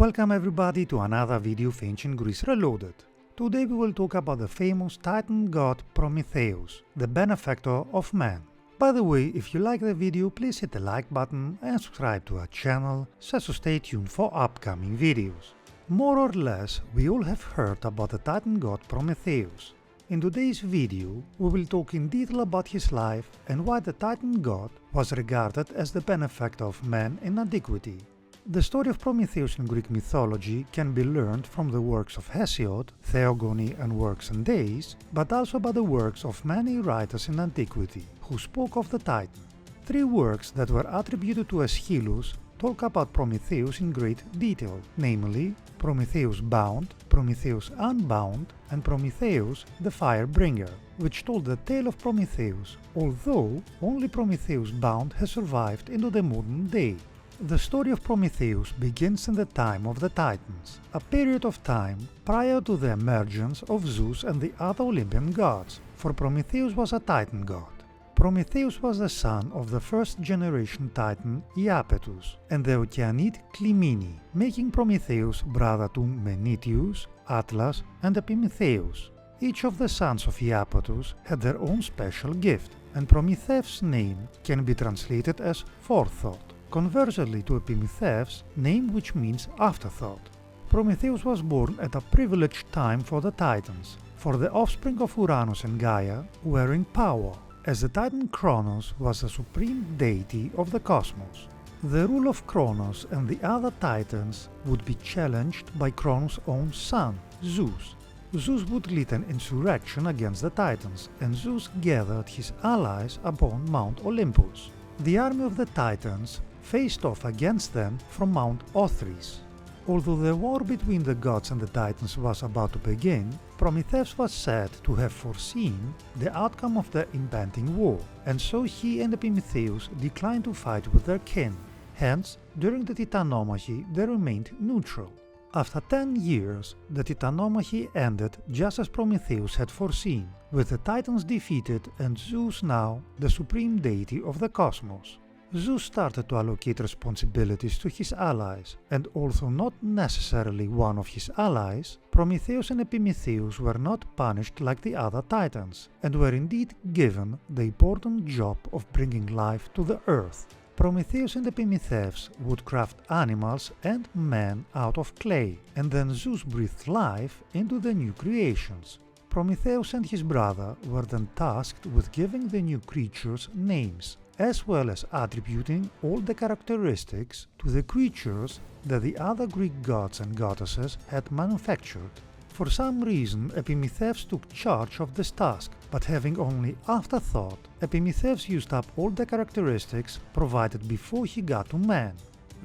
Welcome everybody to another video of Ancient Greece Reloaded. Today we will talk about the famous Titan god Prometheus, the benefactor of man. By the way, if you like the video, please hit the like button and subscribe to our channel so as to stay tuned for upcoming videos. More or less, we all have heard about the Titan god Prometheus. In today's video, we will talk in detail about his life and why the Titan god was regarded as the benefactor of man in antiquity. The story of Prometheus in Greek mythology can be learned from the works of Hesiod, Theogony and Works and Days, but also by the works of many writers in antiquity who spoke of the Titan. Three works that were attributed to Aeschylus talk about Prometheus in great detail, namely Prometheus Bound, Prometheus Unbound and Prometheus the Firebringer, which told the tale of Prometheus, although only Prometheus Bound has survived into the modern day. The story of Prometheus begins in the time of the Titans, a period of time prior to the emergence of Zeus and the other Olympian gods, for Prometheus was a Titan god. Prometheus was the son of the first generation Titan Iapetus and the Okeanid Clymene, making Prometheus brother to Menetius, Atlas and Epimetheus. Each of the sons of Iapetus had their own special gift, and Prometheus' name can be translated as forethought. Conversely to Epimetheus, name which means afterthought. Prometheus was born at a privileged time for the Titans, for the offspring of Uranus and Gaia were in power, as the Titan Kronos was the supreme deity of the cosmos. The rule of Kronos and the other Titans would be challenged by Kronos' own son, Zeus. Zeus would lead an insurrection against the Titans, and Zeus gathered his allies upon Mount Olympus. The army of the Titans faced off against them from Mount Othrys. Although the war between the gods and the Titans was about to begin, Prometheus was said to have foreseen the outcome of the impending war, and so he and Epimetheus declined to fight with their kin. Hence, during the Titanomachy they remained neutral. After 10 years, the Titanomachy ended just as Prometheus had foreseen, with the Titans defeated and Zeus now the supreme deity of the cosmos. Zeus started to allocate responsibilities to his allies, and although not necessarily one of his allies, Prometheus and Epimetheus were not punished like the other Titans, and were indeed given the important job of bringing life to the earth. Prometheus and Epimetheus would craft animals and men out of clay, and then Zeus breathed life into the new creations. Prometheus and his brother were then tasked with giving the new creatures names, as well as attributing all the characteristics to the creatures that the other Greek gods and goddesses had manufactured. For some reason, Epimetheus took charge of this task, but having only afterthought, Epimetheus used up all the characteristics provided before he got to man.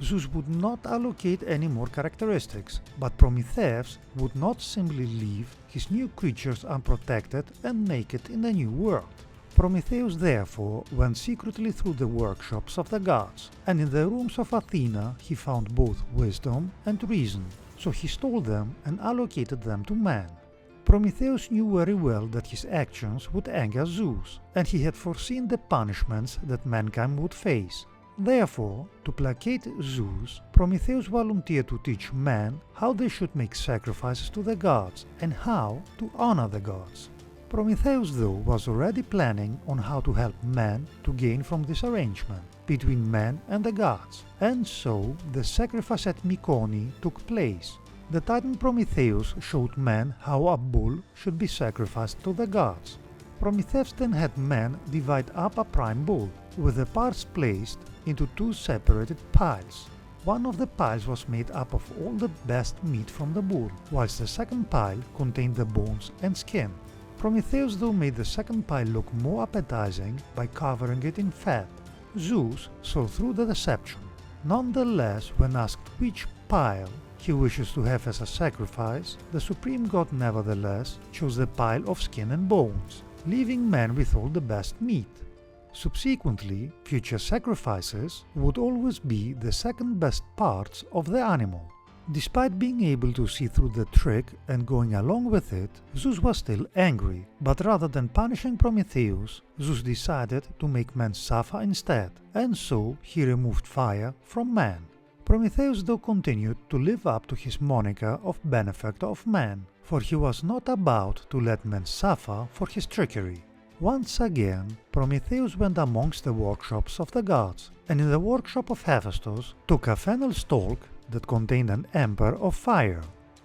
Zeus would not allocate any more characteristics, but Prometheus would not simply leave his new creatures unprotected and naked in the new world. Prometheus therefore went secretly through the workshops of the gods, and in the rooms of Athena he found both wisdom and reason, so he stole them and allocated them to man. Prometheus knew very well that his actions would anger Zeus, and he had foreseen the punishments that mankind would face. Therefore, to placate Zeus, Prometheus volunteered to teach men how they should make sacrifices to the gods and how to honor the gods. Prometheus, though, was already planning on how to help men to gain from this arrangement between men and the gods, and so the sacrifice at Mecone took place. The Titan Prometheus showed men how a bull should be sacrificed to the gods. Prometheus then had men divide up a prime bull, with the parts placed into two separated piles. One of the piles was made up of all the best meat from the bull, whilst the second pile contained the bones and skin. Prometheus though made the second pile look more appetizing by covering it in fat. Zeus saw through the deception. Nonetheless, when asked which pile he wishes to have as a sacrifice, the supreme god nevertheless chose the pile of skin and bones, leaving men with all the best meat. Subsequently, future sacrifices would always be the second best parts of the animal. Despite being able to see through the trick and going along with it, Zeus was still angry, but rather than punishing Prometheus, Zeus decided to make men suffer instead, and so he removed fire from man. Prometheus though continued to live up to his moniker of Benefactor of Man, for he was not about to let men suffer for his trickery. Once again, Prometheus went amongst the workshops of the gods, and in the workshop of Hephaestus took a fennel stalk that contained an ember of fire.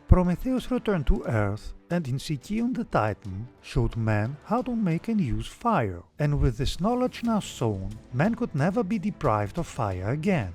Prometheus returned to Earth and in Sicyon the Titan showed men how to make and use fire, and with this knowledge now sown, men could never be deprived of fire again.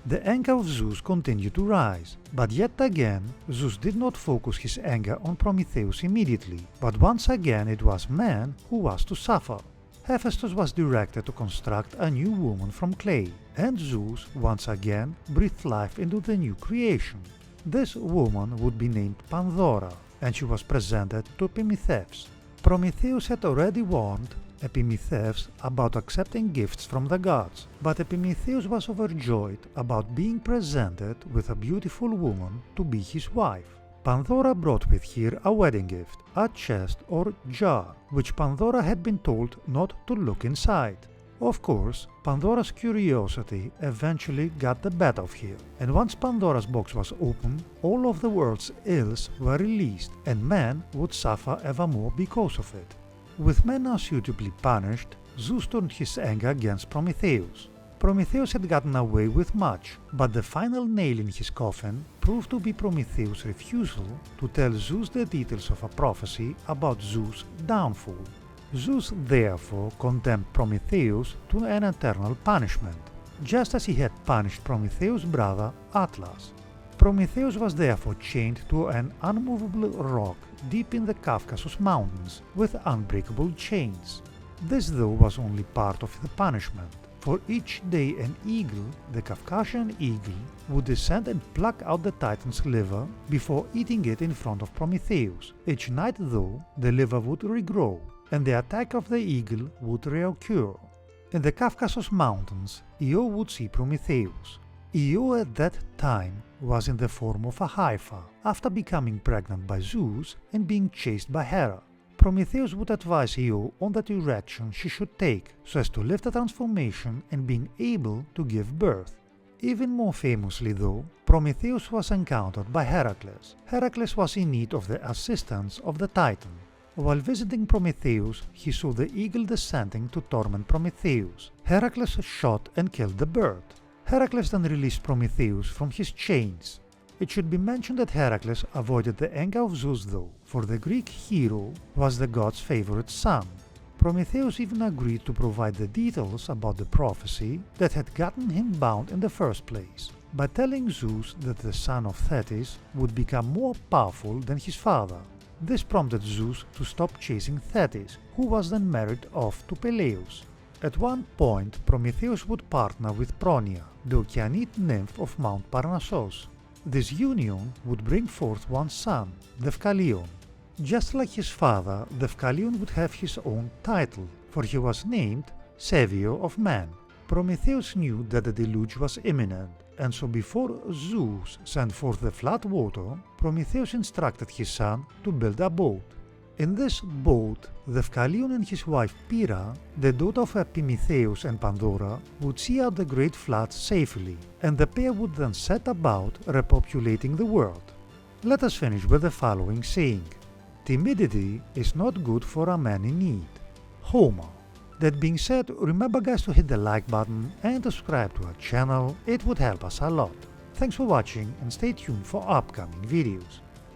The anger of Zeus continued to rise, but yet again Zeus did not focus his anger on Prometheus immediately, but once again it was man who was to suffer. Hephaestus was directed to construct a new woman from clay, and Zeus once again breathed life into the new creation. This woman would be named Pandora, and she was presented to Epimetheus. Prometheus had already warned Epimetheus about accepting gifts from the gods, but Epimetheus was overjoyed about being presented with a beautiful woman to be his wife. Pandora brought with her a wedding gift, a chest or jar, which Pandora had been told not to look inside. Of course, Pandora's curiosity eventually got the better of her, and once Pandora's box was opened, all of the world's ills were released, and man would suffer evermore because of it. With men now suitably punished, Zeus turned his anger against Prometheus. Prometheus had gotten away with much, but the final nail in his coffin proved to be Prometheus' refusal to tell Zeus the details of a prophecy about Zeus' downfall. Zeus therefore condemned Prometheus to an eternal punishment, just as he had punished Prometheus' brother Atlas. Prometheus was therefore chained to an unmovable rock deep in the Caucasus mountains with unbreakable chains. This though was only part of the punishment. For each day an eagle, the Caucasian eagle, would descend and pluck out the Titan's liver before eating it in front of Prometheus. Each night though, the liver would regrow, and the attack of the eagle would reoccur. In the Caucasus mountains, Io would see Prometheus. Io at that time was in the form of a Haifa, after becoming pregnant by Zeus and being chased by Hera. Prometheus would advise Io on the direction she should take, so as to lift the transformation and being able to give birth. Even more famously though, Prometheus was encountered by Heracles. Heracles was in need of the assistance of the Titan. While visiting Prometheus, he saw the eagle descending to torment Prometheus. Heracles shot and killed the bird. Heracles then released Prometheus from his chains. It should be mentioned that Heracles avoided the anger of Zeus though, for the Greek hero was the god's favorite son. Prometheus even agreed to provide the details about the prophecy that had gotten him bound in the first place, by telling Zeus that the son of Thetis would become more powerful than his father. This prompted Zeus to stop chasing Thetis, who was then married off to Peleus. At one point, Prometheus would partner with Pronoia, the Oceanid nymph of Mount Parnassos. This union would bring forth one son, Deucalion. Just like his father, Deucalion would have his own title, for he was named Savior of Man. Prometheus knew that the deluge was imminent, and so before Zeus sent forth the flood water, Prometheus instructed his son to build a boat. In this boat, Deucalion and his wife Pyrrha, the daughter of Epimetheus and Pandora, would see out the great flood safely, and the pair would then set about repopulating the world. Let us finish with the following saying: timidity is not good for a man in need. Homer. That being said, remember guys to hit the like button and subscribe to our channel, it would help us a lot. Thanks for watching and stay tuned for upcoming videos.